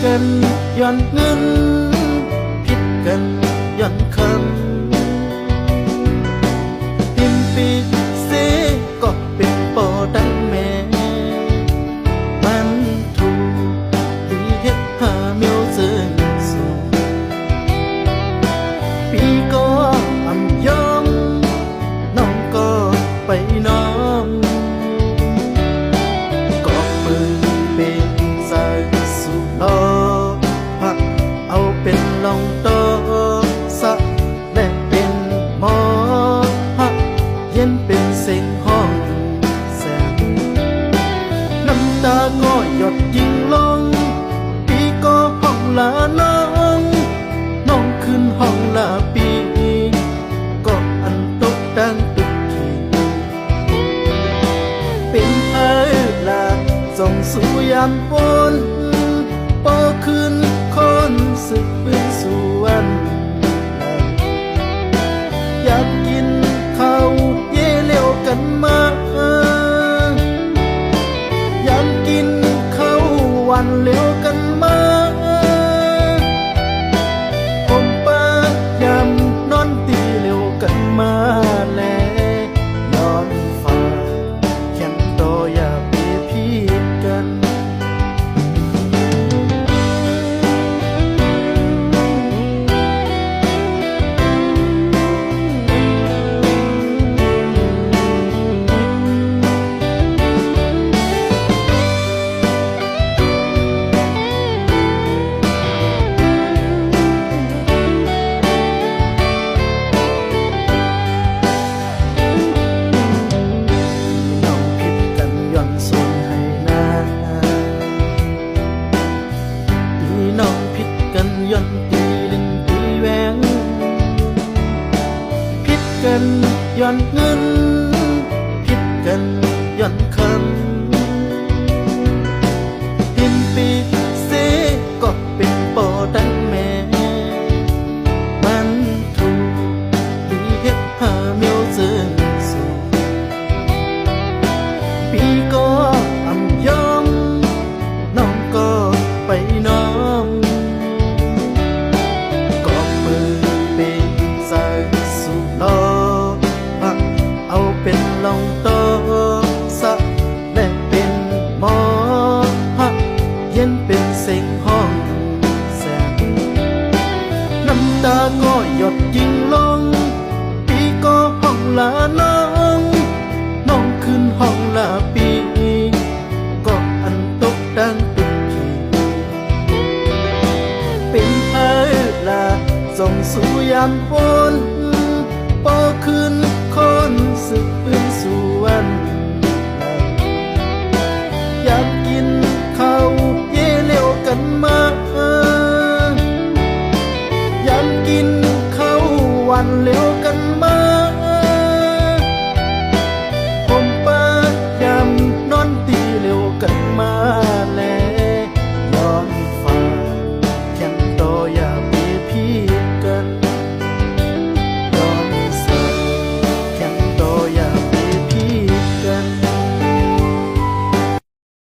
กันย้อนเงินผิดกันย้อนคำพิมพ์ปีเสก็เป็นปอดังแม่มันถูกดีเฮ็ดหาเมียวเซินสูปีก็อำยอมน้องก็ไปน้อมก็ปืนเป็นสายสุดลอพักเอาเป็นลองโตสักและเป็นหมอฮักเย็นเป็นเสียงห้องแสนน้ำตาก็หยดยิ่งลงปีก็ห้องลาน้องน้องขึ้นห้องลาปีก็อันตกดังตุกทีเป็นเอ้ลาส่งสู่ยามฝนปอขึ้นคนสึกเป็นสวนอยากกินข้าวเย่เลี้ยวกันมาอยากกินข้าววันเลี้ยวกันมาผมป้ายำนอนตีเลี้ยวกันมาแลนอนฟ้าแข็งโตอย่าไปพีดกันย้อนตีเล่นตีแหวงผิดกันย้อนเงินผิดกันย้อนคำพิมพ์ปีเสก็เป็นปอดังแม่มันถูกดีเฮ็ดหาเมียวเซินสูปีก็อำยอมน้องก็ไปน้อมเป็นลองโตสักและเป็นหมอฮักเย็นเป็นเสียงห้องแสนน้ำตาก็หยดยิ่งลงปีก็ห้องลาน้องน้องขึ้นห้องลาปีก็อันตกดังตุกทีเป็นเอ้ลาส่งสู่ยามฝนปอขึ้นคนสึกเป็นสวนอยากกินข้าวเย่เลี้ยวกันมาอยากกินข้าววันเลี้ยวกันมาผมป้ายำนอนตีเลี้ยวกันมา